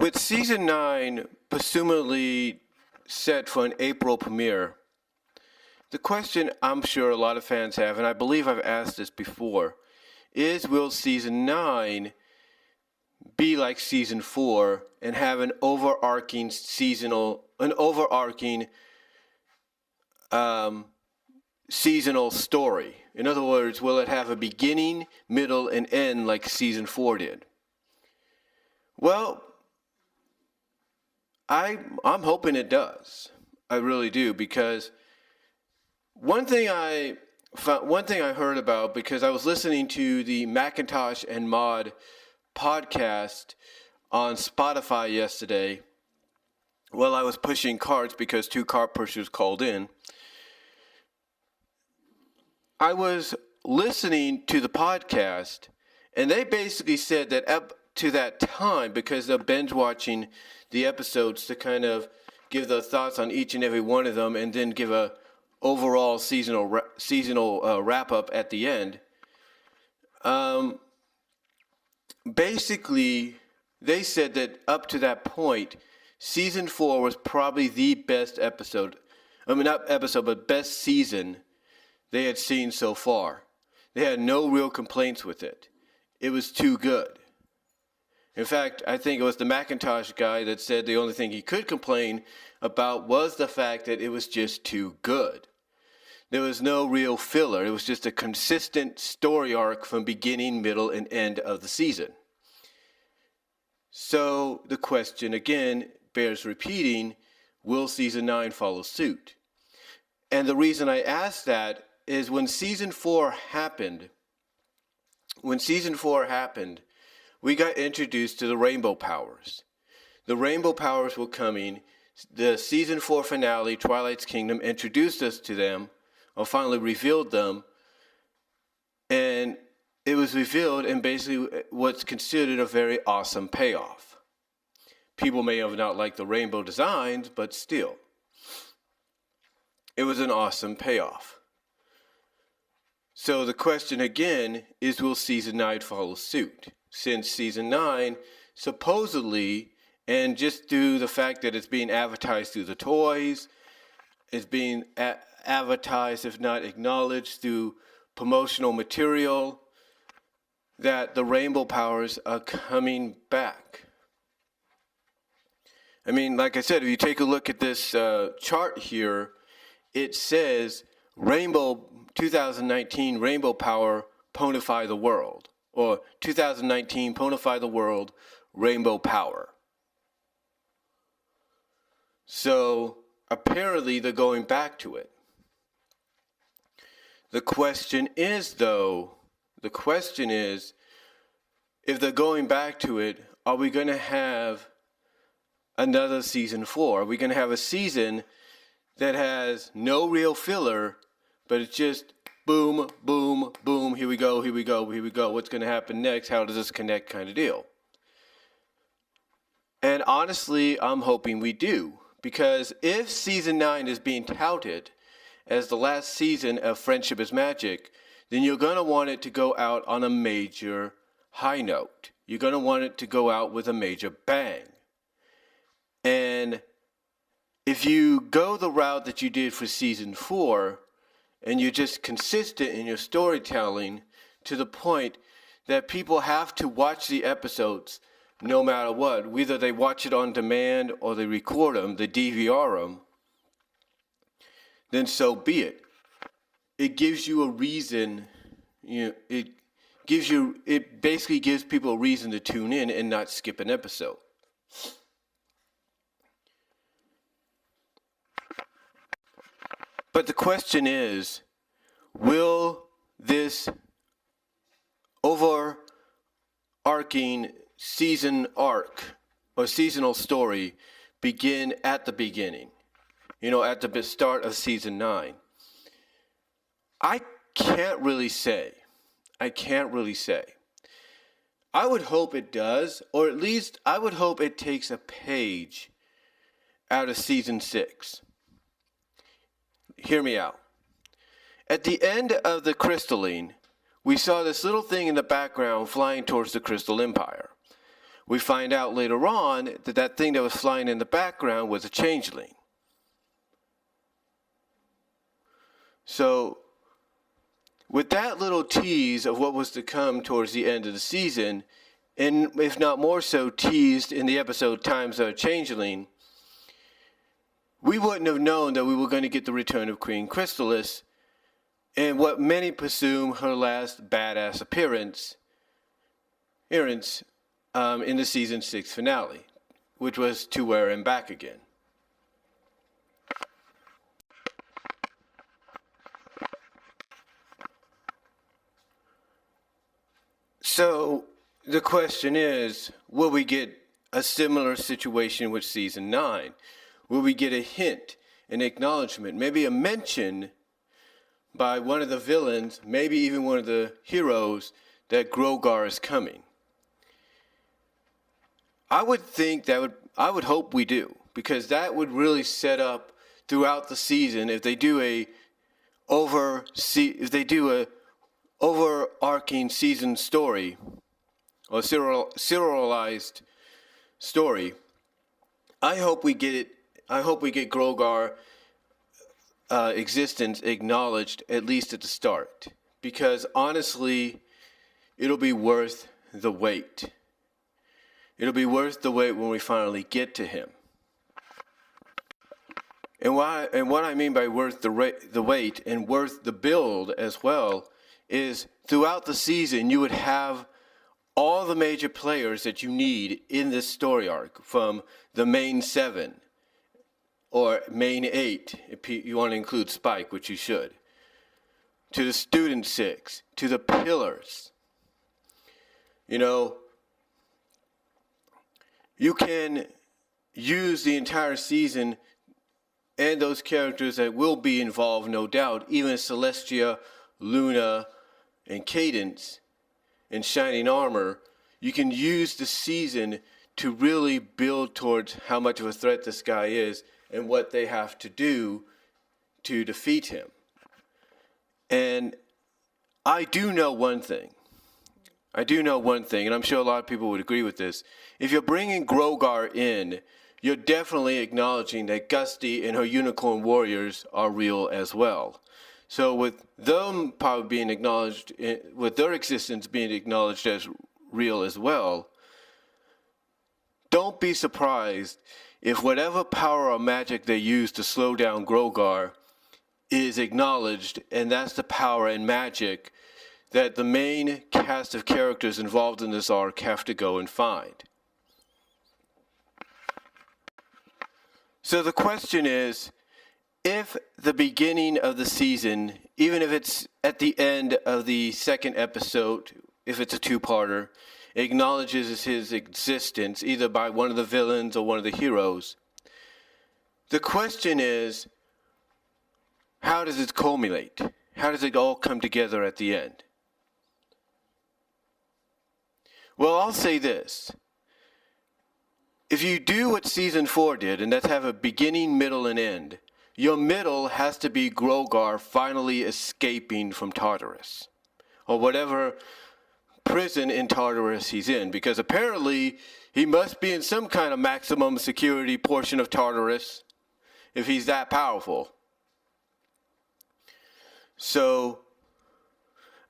With season 9 presumably set for an April premiere, the question I'm sure a lot of fans have, and I believe I've asked this before, is will season 9 be like season 4 and have an overarching seasonal story? In other words, will it have a beginning, middle, and end like season 4 did? Well, I'm hoping it does. I really do, because one thing I heard about, because I was listening to the Macintosh and Mod podcast on Spotify yesterday while I was pushing carts because 2 cart pushers called in. I was listening to the podcast, and they basically said that up to that time, because they're binge watching the episodes to kind of give their thoughts on each and every one of them and then give a overall seasonal wrap up at the end. Basically, they said that up to that point, season 4 was probably the best episode. Not episode, but best season they had seen so far. They had no real complaints with it. It was too good. In fact, I think it was the Macintosh guy that said the only thing he could complain about was the fact that it was just too good. There was no real filler. It was just a consistent story arc from beginning, middle, and end of the season. So the question again bears repeating, will season 9 follow suit? And the reason I ask that is when season 4 happened, we got introduced to the Rainbow Powers. The Rainbow Powers were coming. The season 4 finale, Twilight's Kingdom, introduced us to them, or finally revealed them. And it was revealed in basically what's considered a very awesome payoff. People may have not liked the rainbow designs, but still, it was an awesome payoff. So the question again is, will season 9 follow suit? Since season 9 supposedly, and just through the fact that it's being advertised through the toys, it's being advertised, if not acknowledged, through promotional material, that the Rainbow Powers are coming back. I mean, like I said, if you take a look at this chart here, it says 2019 Rainbow Power Ponify the World, or 2019 Ponify the World Rainbow Power. So apparently they're going back to it. The question is, if they're going back to it, are we going to have another season 4? Are we going to have a season that has no real filler, but it's just boom, boom, boom, here we go, here we go, here we go. What's going to happen next? How does this connect kind of deal? And honestly, I'm hoping we do. Because if season 9 is being touted as the last season of Friendship is Magic, then you're going to want it to go out on a major high note. You're going to want it to go out with a major bang. And if you go the route that you did for season 4, and you're just consistent in your storytelling to the point that people have to watch the episodes no matter what, whether they watch it on demand or they record them, they DVR them, then so be it. It gives you a reason, it basically gives people a reason to tune in and not skip an episode. But the question is, will this overarching season arc or seasonal story begin at the beginning? At the start of season 9. I can't really say. I would hope it does, or at least I would hope it takes a page out of season 6. Hear me out. At the end of the Crystalline, we saw this little thing in the background flying towards the Crystal Empire. we find out later on that that thing that was flying in the background was a changeling. So with that little tease of what was to come towards the end of the season, and if not more so teased in the episode Times of a Changeling, we wouldn't have known that we were going to get the return of Queen Chrysalis and what many presume her last badass appearance in the season 6 finale, which was to wear him back again. So the question is, will we get a similar situation with season 9? Will we get a hint, an acknowledgement, maybe a mention by one of the villains, maybe even one of the heroes, that Grogar is coming? I would hope we do, because that would really set up throughout the season if they do a overarching season story or serialized story. I hope we get Grogar existence acknowledged at least at the start, because honestly, it'll be worth the wait. It'll be worth the wait when we finally get to him. And what I mean by worth the wait and worth the build as well is throughout the season you would have all the major players that you need in this story arc, from the main 7 or main 8 if you want to include Spike, which you should, to the student 6, to the pillars. You know, you can use the entire season and those characters that will be involved, no doubt, even Celestia, Luna, and Cadence, and Shining Armor. You can use the season to really build towards how much of a threat this guy is and what they have to do to defeat him. And I do know one thing, and I'm sure a lot of people would agree with this. If you're bringing Grogar in, you're definitely acknowledging that Gusty and her Unicorn Warriors are real as well. So with them probably being acknowledged, with their existence being acknowledged as real as well, don't be surprised if whatever power or magic they use to slow down Grogar is acknowledged, and that's the power and magic that the main cast of characters involved in this arc have to go and find. So the question is, if the beginning of the season, even if it's at the end of the second episode, if it's a two-parter, acknowledges his existence either by one of the villains or one of the heroes, the question is, how does it culminate? How does it all come together at the end? Well, I'll say this. If you do what season 4 did, and that's have a beginning, middle, and end, your middle has to be Grogar finally escaping from Tartarus, or whatever prison in Tartarus he's in, because apparently he must be in some kind of maximum security portion of Tartarus if he's that powerful. So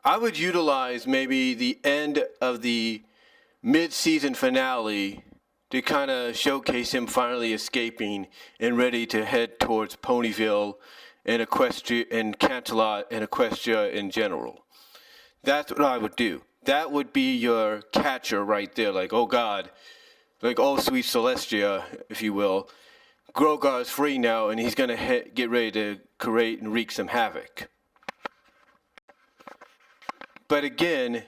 I would utilize maybe the end of the mid-season finale to kind of showcase him finally escaping and ready to head towards Ponyville and Equestria and Canterlot and Equestria in general. That's what I would do. That would be your catcher right there, like, oh God, like, oh sweet Celestia, if you will. Grogar is free now, and he's going to get ready to create and wreak some havoc. But again,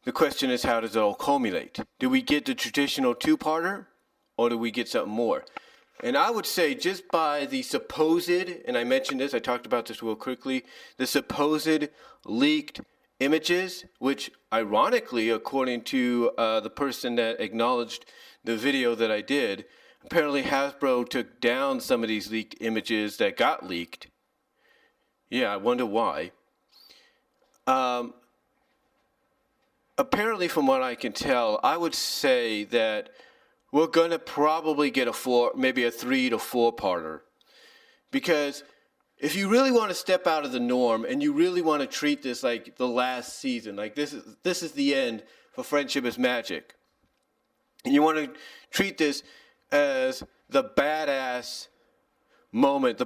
the question is, how does it all culminate? Do we get the traditional two-parter, or do we get something more? And I would say just by the supposed, and I mentioned this, I talked about this real quickly, the supposed leaked images, which ironically, according to the person that acknowledged the video that I did, apparently Hasbro took down some of these leaked images that got leaked. Yeah, I wonder why. apparently, from what I can tell, I would say that we're going to probably get maybe a 3 to 4-parter. Because if you really want to step out of the norm and you really want to treat this like the last season, like this is the end for Friendship is Magic, and you want to treat this as the badass moment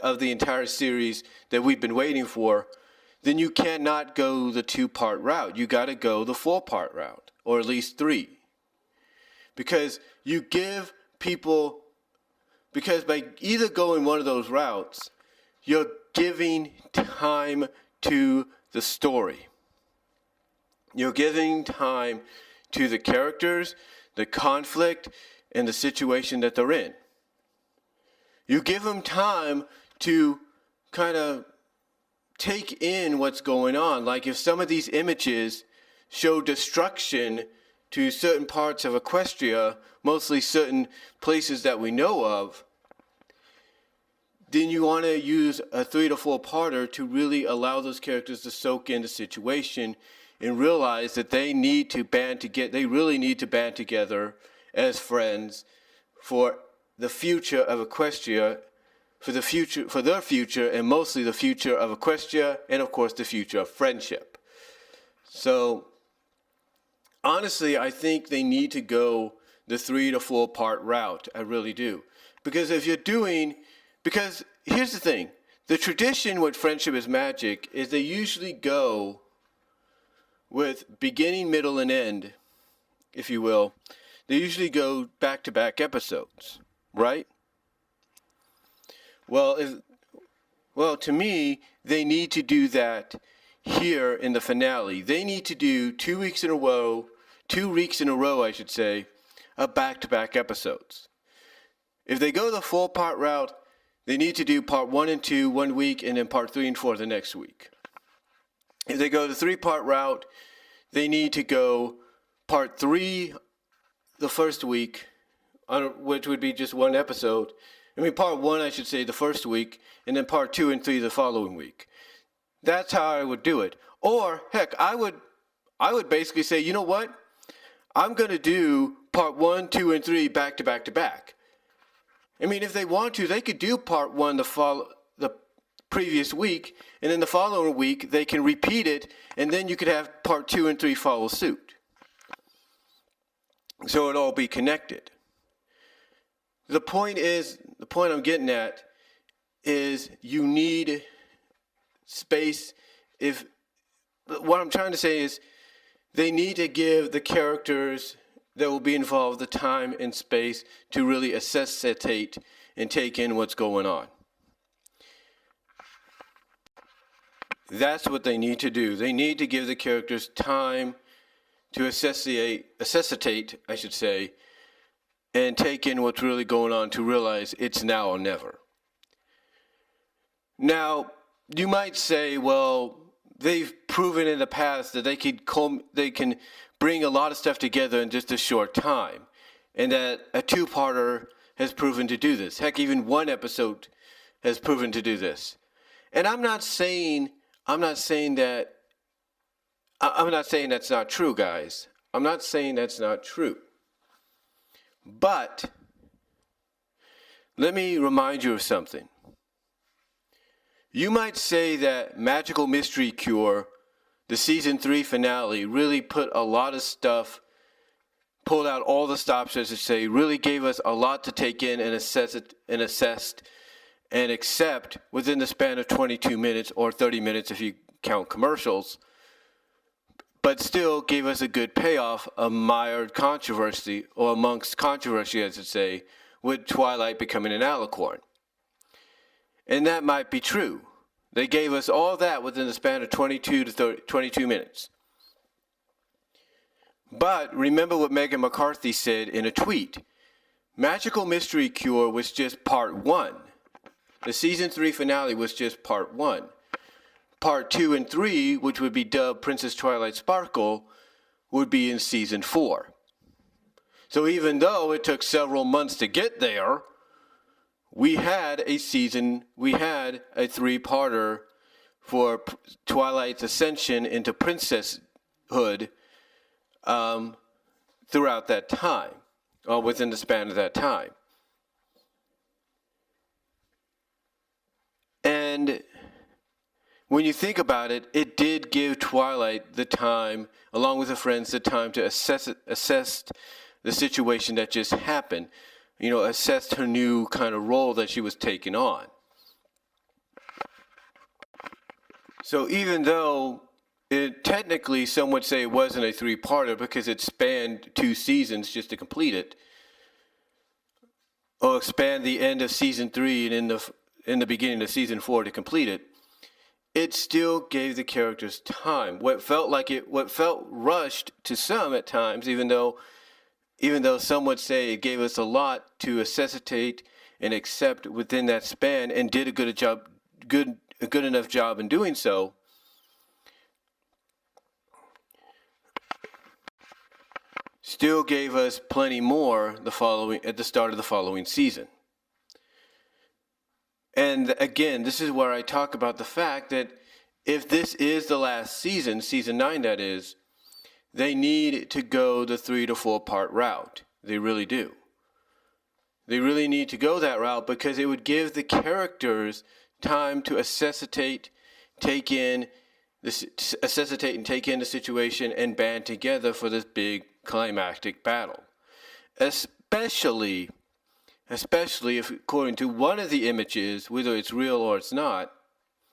of the entire series that we've been waiting for, then you cannot go the 2-part route. You got to go the 4-part route, or at least 3. Because by either going one of those routes, you're giving time to the story. You're giving time to the characters, the conflict, and the situation that they're in. You give them time to kind of take in what's going on. Like if some of these images show destruction to certain parts of Equestria, mostly certain places that we know of, then you want to use a 3 to 4-parter to really allow those characters to soak in the situation and realize that they need to band together. They really need to band together as friends for the future of Equestria, for their future, and mostly the future of Equestria, and of course the future of friendship. So honestly, I think they need to go the 3 to 4-part route. I really do. Because here's the thing. The tradition with Friendship is Magic is they usually go with beginning, middle, and end, if you will. They usually go back-to-back episodes, right? Well, to me, they need to do that here in the finale. They need to do 2 weeks in a row, of back-to-back episodes. If they go the 4-part route, they need to do part 1 and 2 one week, and then part 3 and 4 the next week. If they go the 3-part route, they need to go part 3 the first week, which would be just one episode. Part 1, I should say, the first week, and then part 2 and 3 the following week. That's how I would do it. Or, heck, I would basically say, you know what? I'm going to do part 1, 2, and 3 back to back to back. If they want to, they could do part 1 the previous week, and then the following week they can repeat it, and then you could have part 2 and 3 follow suit. So it'll all be connected. The point I'm getting at is you need space. What I'm trying to say is they need to give the characters that will be involved the time and space to really assessate and take in what's going on. That's what they need to do. They need to give the characters time to assessate, and take in what's really going on to realize it's now or never. Now, you might say, well, they've proven in the past that they can bring a lot of stuff together in just a short time, and that a 2-parter has proven to do this. Heck, even 1 episode has proven to do this. And I'm not saying that's not true, guys. I'm not saying that's not true. But let me remind you of something. You might say that Magical Mystery Cure, the season 3 finale, really put a lot of stuff, pulled out all the stops, as I say, really gave us a lot to take in and assess and accept within the span of 22 minutes or 30 minutes if you count commercials, but still gave us a good payoff amongst controversy, as I say, with Twilight becoming an alicorn. And that might be true. They gave us all that within the span of 22 minutes. But remember what Megan McCarthy said in a tweet. Magical Mystery Cure was just part 1. The season 3 finale was just part 1. Part 2 and 3, which would be dubbed Princess Twilight Sparkle, would be in season 4. So even though it took several months to get there, we had a 3-parter for Twilight's ascension into princess throughout that time, or within the span of that time. And when you think about it, it did give Twilight the time, along with her friends, the time to assess the situation that just happened. Assessed her new kind of role that she was taking on. So even though technically some would say it wasn't a 3-parter because it spanned 2 seasons just to complete it, or expand the end of season 3 and in the beginning of season 4 to complete it, it still gave the characters time. What felt rushed to some at times, even though some would say it gave us a lot to necessitate and accept within that span, and did a good enough job in doing so, still gave us plenty more at the start of the following season. And again, this is where I talk about the fact that if this is the last season, season 9 that is, they need to go the 3 to 4 part route. They really do. They really need to go that route because it would give the characters time to necessitate and take in the situation and band together for this big climactic battle. Especially if, according to one of the images, whether it's real or it's not,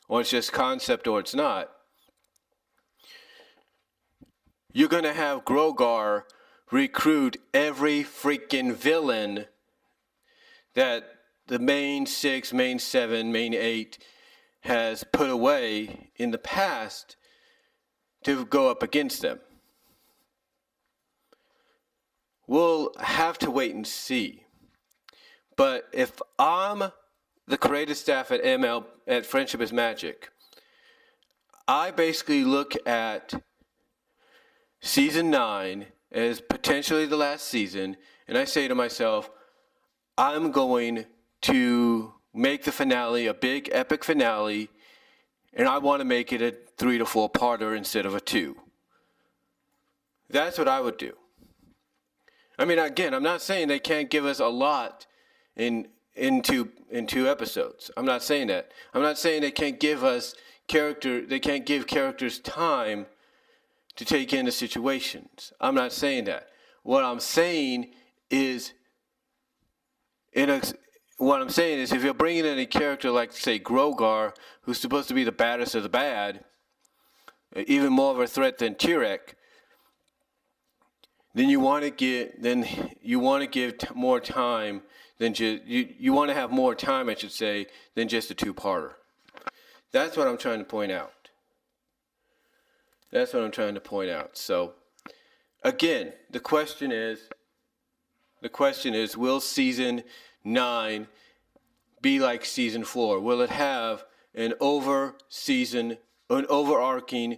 or it's just concept or it's not, you're going to have Grogar recruit every freaking villain that the main 6, main 7, main 8 has put away in the past to go up against them. We'll have to wait and see. But if I'm the creative staff at Friendship is Magic, I basically look at season 9 as potentially the last season, and I say to myself, I'm going to make the finale a big epic finale, and I want to make it a 3 to 4 parter instead of a 2. That's what I would do. I mean, again, I'm not saying they can't give us a lot in 2 episodes. I'm not saying that. I'm not saying they can't give characters time to take in the situations. I'm not saying that. What I'm saying is if you're bringing in a character like, say, Grogar, who's supposed to be the baddest of the bad, even more of a threat than Tirek, then you want to give more time than just you want to have more time, I should say, than just a 2-parter. That's what I'm trying to point out. So, again, the question is, will season 9 be like season 4? Will it have an overarching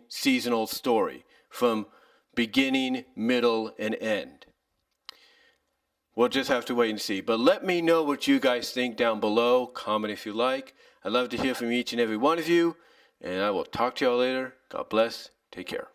seasonal story from beginning, middle, and end? We'll just have to wait and see. But let me know what you guys think down below. Comment if you like. I'd love to hear from each and every one of you. And I will talk to y'all later. God bless. Take care.